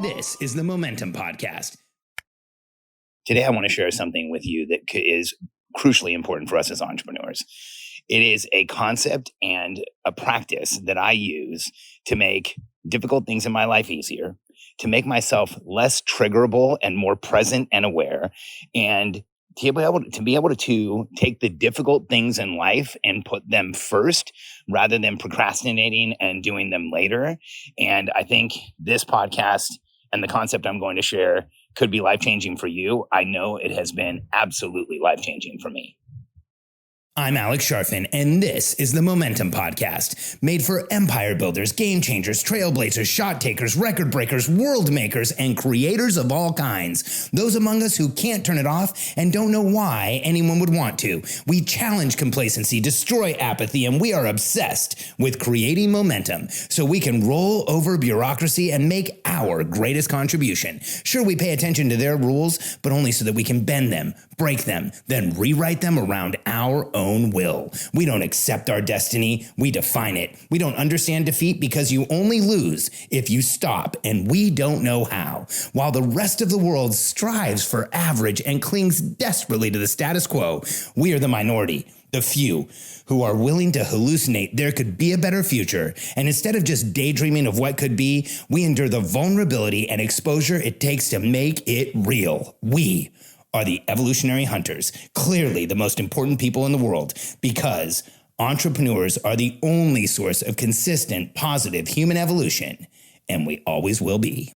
This is the Momentum Podcast. Today, I want to share something with you that is crucially important for us as entrepreneurs. It is a concept and a practice that I use to make difficult things in my life easier, to make myself less triggerable and more present and aware, and to be able to take the difficult things in life and put them first rather than procrastinating and doing them later. And I think this podcast and the concept I'm going to share could be life-changing for you. I know it has been absolutely life-changing for me. I'm Alex Sharfin, and this is the Momentum Podcast, made for empire builders, game changers, trailblazers, shot takers, record breakers, world makers, and creators of all kinds. Those among us who can't turn it off and don't know why anyone would want to. We challenge complacency, destroy apathy, and we are obsessed with creating momentum so we can roll over bureaucracy and make our greatest contribution. Sure, we pay attention to their rules, but only so that we can bend them, break them, then rewrite them around our own will. We don't accept our destiny, we define it. We don't understand defeat because you only lose if you stop, and we don't know how. While the rest of the world strives for average and clings desperately to the status quo, we are the minority, the few, who are willing to hallucinate there could be a better future. And instead of just daydreaming of what could be, we endure the vulnerability and exposure it takes to make it real. We are the evolutionary hunters, clearly the most important people in the world, because entrepreneurs are the only source of consistent, positive human evolution, and we always will be.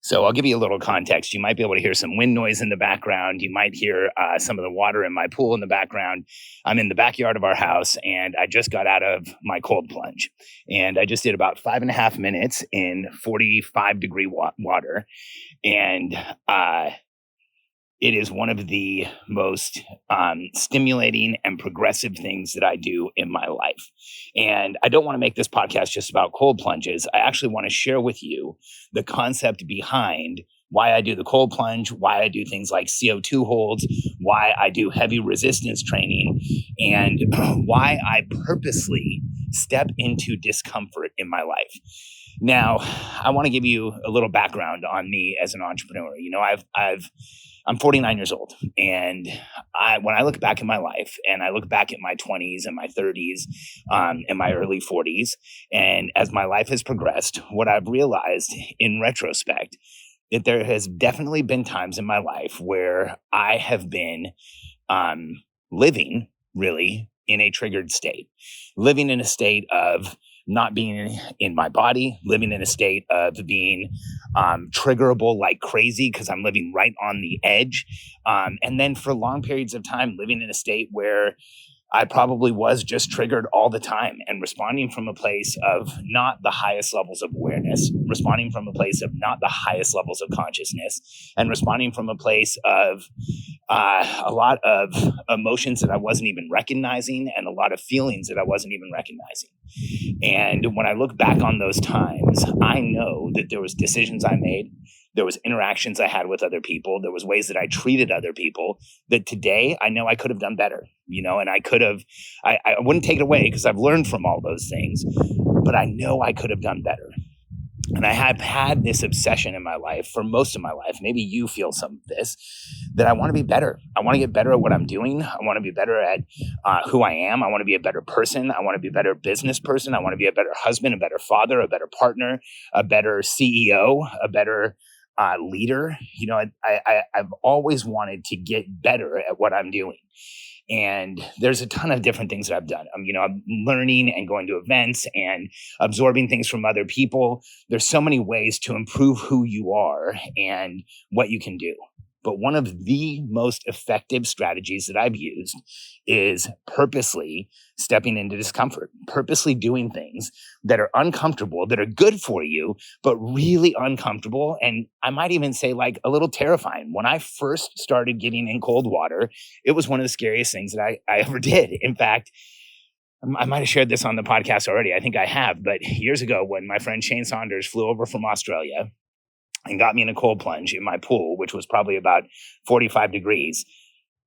So I'll give you a little context. You might be able to hear some wind noise in the background. You might hear some of the water in my pool in the background. I'm in the backyard of our house, and I just got out of my cold plunge. And I just did about 5.5 minutes in 45-degree water. And it is one of the most stimulating and progressive things that I do in my life. And I don't want to make this podcast just about cold plunges. I actually want to share with you the concept behind why I do the cold plunge, why I do things like CO2 holds, why I do heavy resistance training, and why I purposely step into discomfort in my life. Now, I want to give you a little background on me as an entrepreneur. You know, I'm 49 years old, and when I look back in my life, and I look back at my 20s and my 30s and my early 40s, and as my life has progressed, what I've realized in retrospect, that there has definitely been times in my life where I have been living really in a triggered state, living in a state of not being in my body, living in a state of being triggerable like crazy because I'm living right on the edge. And then for long periods of time, living in a state where I probably was just triggered all the time and responding from a place of not the highest levels of awareness, responding from a place of not the highest levels of consciousness, and responding from a place of a lot of emotions that I wasn't even recognizing and a lot of feelings that I wasn't even recognizing. And when I look back on those times, I know that there was decisions I made. There was interactions I had with other people. There was ways that I treated other people that today I know I could have done better, you know, and I wouldn't take it away because I've learned from all those things, but I know I could have done better. And I have had this obsession in my life for most of my life. Maybe you feel some of this, that I want to be better. I want to get better at what I'm doing. I want to be better at who I am. I want to be a better person. I want to be a better business person. I want to be a better husband, a better father, a better partner, a better CEO, a better leader. You know, I've always wanted to get better at what I'm doing. And there's a ton of different things that I've done. I'm learning and going to events and absorbing things from other people. There's so many ways to improve who you are and what you can do. But one of the most effective strategies that I've used is purposely stepping into discomfort, purposely doing things that are uncomfortable, that are good for you, but really uncomfortable. And I might even say like a little terrifying. When I first started getting in cold water, it was one of the scariest things that I ever did. In fact, I might have shared this on the podcast already. I think I have. But years ago, when my friend Shane Saunders flew over from Australia and got me in a cold plunge in my pool, which was probably about 45 degrees,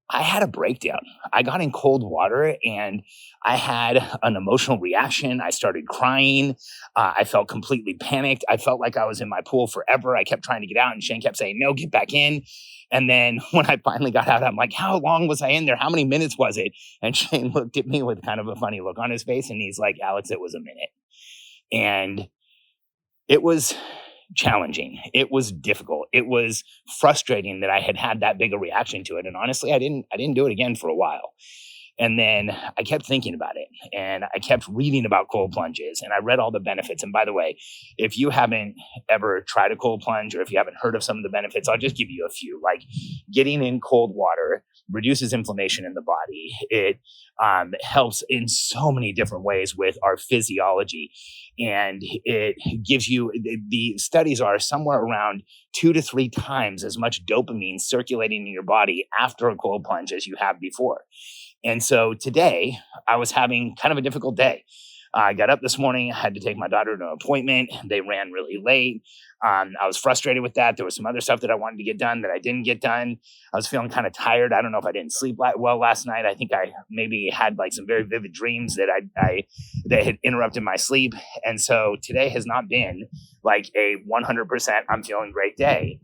I had a breakdown. I got in cold water and I had an emotional reaction. I started crying. I felt completely panicked. I felt like I was in my pool forever. I kept trying to get out, and Shane kept saying, "No, get back in." And then when I finally got out, I'm like, "How long was I in there? How many minutes was it?" And Shane looked at me with kind of a funny look on his face, and he's like, "Alex, it was a minute." And it was challenging. It was difficult. It was frustrating that I had that big a reaction to it. And honestly, I didn't do it again for a while. And then I kept thinking about it, and I kept reading about cold plunges, and I read all the benefits. And by the way, if you haven't ever tried a cold plunge, or if you haven't heard of some of the benefits, I'll just give you a few. Like, getting in cold water reduces inflammation in the body. It helps in so many different ways with our physiology. And it gives you, the studies are somewhere around 2 to 3 times as much dopamine circulating in your body after a cold plunge as you have before. And so today I was having kind of a difficult day. I got up this morning, I had to take my daughter to an appointment. They ran really late. I was frustrated with that. There was some other stuff that I wanted to get done that I didn't get done. I was feeling kind of tired. I don't know if I didn't sleep well last night. I think I maybe had like some very vivid dreams that that had interrupted my sleep. And so today has not been like a 100% I'm feeling great day.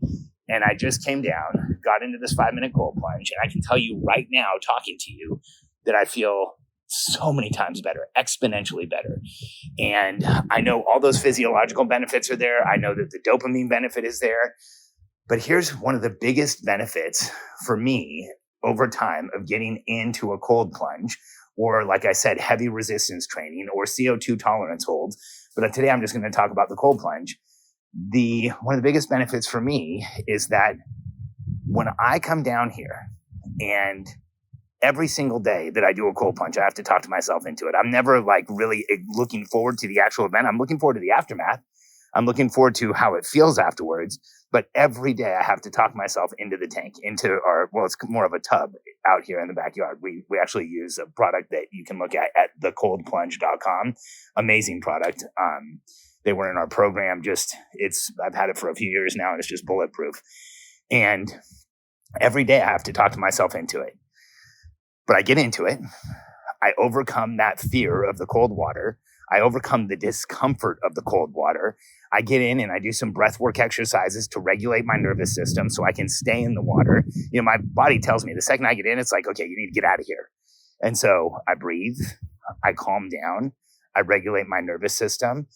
And I just came down, got into this 5-minute cold plunge, and I can tell you right now, talking to you, that I feel so many times better, exponentially better. And I know all those physiological benefits are there. I know that the dopamine benefit is there. But here's one of the biggest benefits for me over time of getting into a cold plunge, or like I said, heavy resistance training or CO2 tolerance holds. But today I'm just going to talk about the cold plunge. One of the biggest benefits for me is that when I come down here, and every single day that I do a cold plunge, I have to talk to myself into it. I'm never like really looking forward to the actual event. I'm looking forward to the aftermath. I'm looking forward to how it feels afterwards. But every day I have to talk myself into the tank, into it's more of a tub out here in the backyard. We actually use a product that you can look at thecoldplunge.com. Amazing product. They were in our program. I've had it for a few years now, and it's just bulletproof. And every day I have to talk to myself into it. But I get into it. I overcome that fear of the cold water. I overcome the discomfort of the cold water. I get in and I do some breath work exercises to regulate my nervous system so I can stay in the water. My body tells me the second I get in, it's like, okay, you need to get out of here. And so I breathe, I calm down, I regulate my nervous system.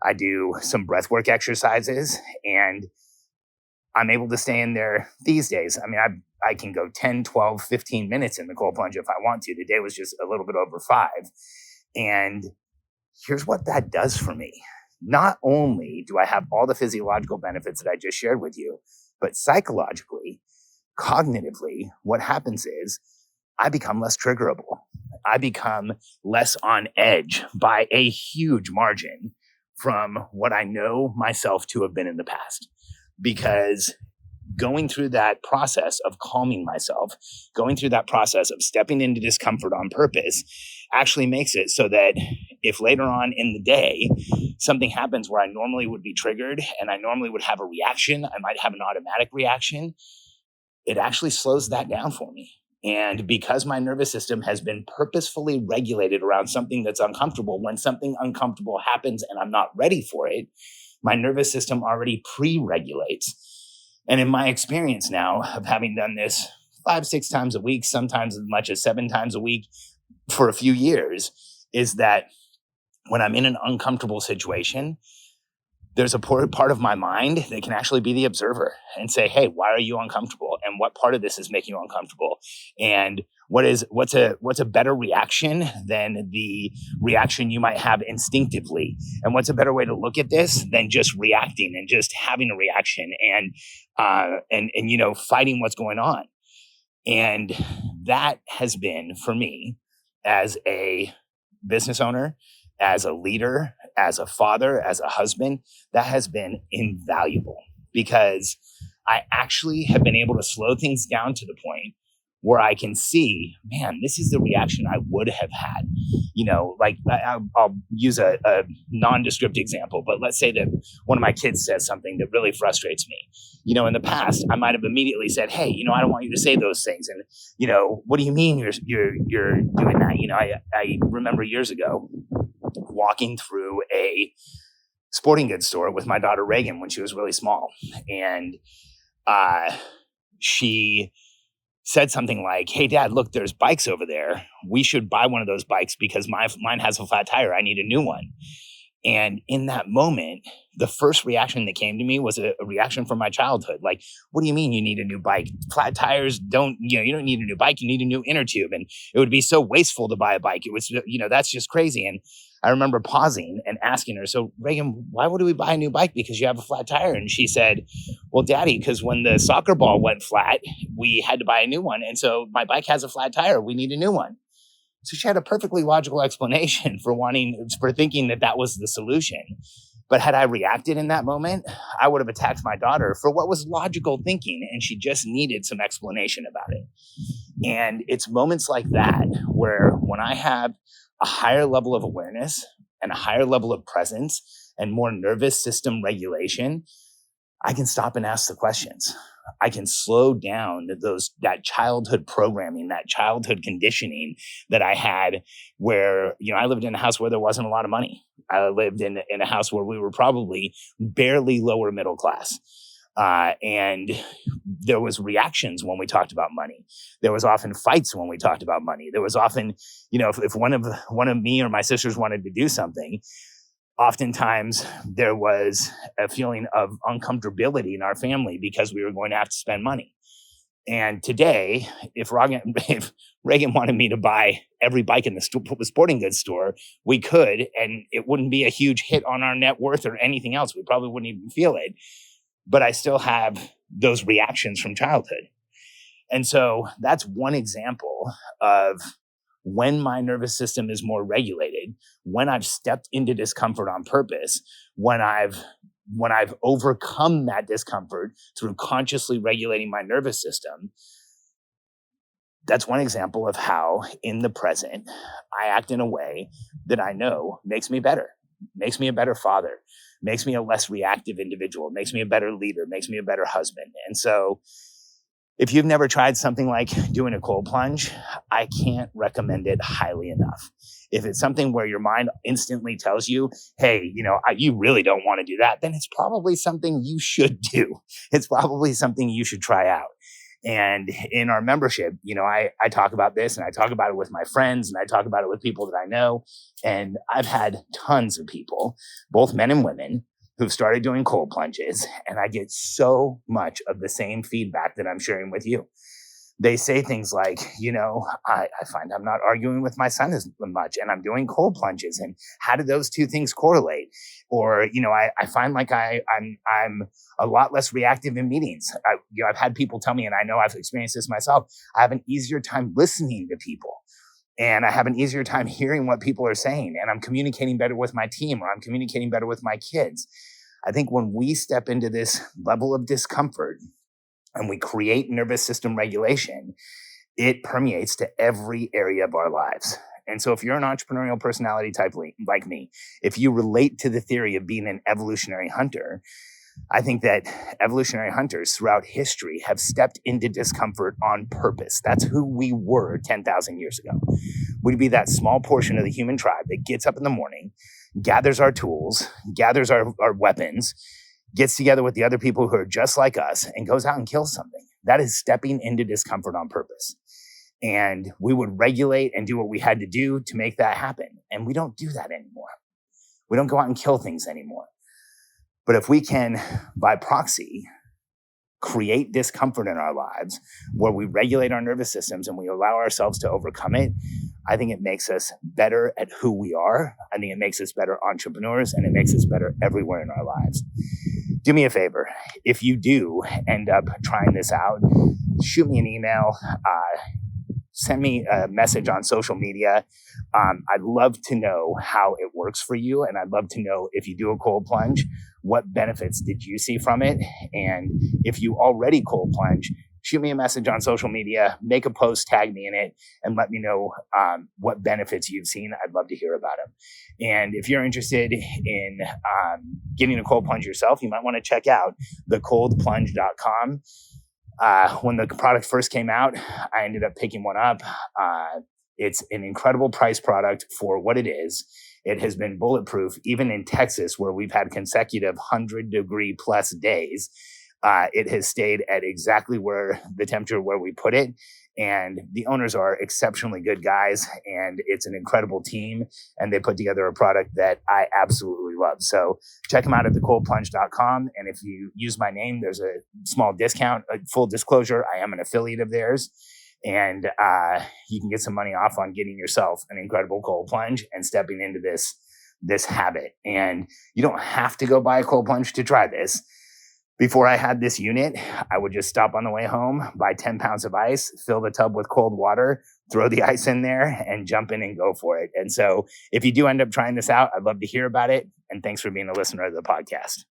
I do some breath work exercises, and I'm able to stay in there these days. I mean, I can go 10, 12, 15 minutes in the cold plunge if I want to. Today was just a little bit over 5. And here's what that does for me. Not only do I have all the physiological benefits that I just shared with you, but psychologically, cognitively, what happens is I become less triggerable. I become less on edge by a huge margin from what I know myself to have been in the past. Because going through that process of calming myself, going through that process of stepping into discomfort on purpose actually makes it so that if later on in the day something happens where I normally would be triggered and I normally would have a reaction, I might have an automatic reaction, it actually slows that down for me. And because my nervous system has been purposefully regulated around something that's uncomfortable, when something uncomfortable happens and I'm not ready for it, my nervous system already pre-regulates. And in my experience now of having done this 5-6 times a week, sometimes as much as 7 times a week for a few years, is that when I'm in an uncomfortable situation, there's a part of my mind that can actually be the observer and say, hey, why are you uncomfortable? And what part of this is making you uncomfortable? And what's a better reaction than the reaction you might have instinctively? And what's a better way to look at this than just reacting and just having a reaction and fighting what's going on? And that has been, for me, as a business owner, as a leader, as a father, as a husband, that has been invaluable, because I actually have been able to slow things down to the point where I can see, man, this is the reaction I would have had. Like I'll use a nondescript example, but let's say that one of my kids says something that really frustrates me. In the past, I might have immediately said, "Hey, I don't want you to say those things." And what do you mean you're doing that? I remember years ago walking through a sporting goods store with my daughter Reagan when she was really small, and she said something like, "Hey, Dad, look, there's bikes over there. We should buy one of those bikes because mine has a flat tire. I need a new one." And in that moment, the first reaction that came to me was a reaction from my childhood. Like, what do you mean you need a new bike? Flat tires you don't need a new bike. You need a new inner tube. And it would be so wasteful to buy a bike. It was, that's just crazy. And I remember pausing and asking her, "So Reagan, why would we buy a new bike? Because you have a flat tire?" And she said, "Well, Daddy, because when the soccer ball went flat, we had to buy a new one. And so my bike has a flat tire. We need a new one." So she had a perfectly logical explanation for thinking that was the solution. But had I reacted in that moment, I would have attacked my daughter for what was logical thinking, and she just needed some explanation about it. And it's moments like that where when I have a higher level of awareness and a higher level of presence and more nervous system regulation, I can stop and ask the questions. I can slow down that childhood programming, that childhood conditioning that I had where, I lived in a house where there wasn't a lot of money. I lived in a house where we were probably barely lower middle class. And there was reactions when we talked about money. There was often fights when we talked about money. There was often, if one of me or my sisters wanted to do something, oftentimes there was a feeling of uncomfortability in our family because we were going to have to spend money. And today, if Reagan wanted me to buy every bike in the sporting goods store, we could, and it wouldn't be a huge hit on our net worth or anything else. We probably wouldn't even feel it. But I still have those reactions from childhood. And so that's one example of when my nervous system is more regulated, when I've stepped into discomfort on purpose, when I've overcome that discomfort through consciously regulating my nervous system. That's one example of how in the present, I act in a way that I know makes me better, makes me a better father, makes me a less reactive individual, makes me a better leader, makes me a better husband. And so if you've never tried something like doing a cold plunge, I can't recommend it highly enough. If it's something where your mind instantly tells you, "Hey, you really don't want to do that," then it's probably something you should do. It's probably something you should try out. And in our membership, I talk about this, and I talk about it with my friends, and I talk about it with people that I know. And I've had tons of people, both men and women, who've started doing cold plunges, and I get so much of the same feedback that I'm sharing with you. They say things like, I find I'm not arguing with my son as much, and I'm doing cold plunges, and how do those two things correlate? Or, I find like I'm a lot less reactive in meetings. I've had people tell me, and I know I've experienced this myself, I have an easier time listening to people. And I have an easier time hearing what people are saying, and I'm communicating better with my team, or I'm communicating better with my kids. I think when we step into this level of discomfort and we create nervous system regulation, it permeates to every area of our lives. And so if you're an entrepreneurial personality type like me, if you relate to the theory of being an evolutionary hunter, I think that evolutionary hunters throughout history have stepped into discomfort on purpose. That's who we were 10,000 years ago. We'd be that small portion of the human tribe that gets up in the morning, gathers our tools, gathers our weapons, gets together with the other people who are just like us, and goes out and kills something. That is stepping into discomfort on purpose. And we would regulate and do what we had to do to make that happen. And we don't do that anymore. We don't go out and kill things anymore. But if we can, by proxy, create discomfort in our lives where we regulate our nervous systems and we allow ourselves to overcome it, I think it makes us better at who we are. I think it makes us better entrepreneurs, and it makes us better everywhere in our lives. Do me a favor. If you do end up trying this out, shoot me an email, send me a message on social media. I'd love to know how it works for you. And I'd love to know, if you do a cold plunge, what benefits did you see from it? And if you already cold plunge, shoot me a message on social media, make a post, tag me in it, and let me know what benefits you've seen. I'd love to hear about them. And if you're interested in getting a cold plunge yourself, you might want to check out thecoldplunge.com. When the product first came out, I ended up picking one up. It's an incredible price product for what it is. It has been bulletproof, even in Texas, where we've had consecutive 100-degree plus days. It has stayed at exactly where the temperature where we put it. And the owners are exceptionally good guys, and it's an incredible team. And they put together a product that I absolutely love. So check them out at thecoldplunge.com. And if you use my name, there's a small discount. Full disclosure, I am an affiliate of theirs. And you can get some money off on getting yourself an incredible cold plunge and stepping into this habit. And you don't have to go buy a cold plunge to try this. Before I had this unit, I would just stop on the way home, buy 10 pounds of ice, fill the tub with cold water, throw the ice in there, and jump in and go for it. And so if you do end up trying this out, I'd love to hear about it. And thanks for being a listener to the podcast.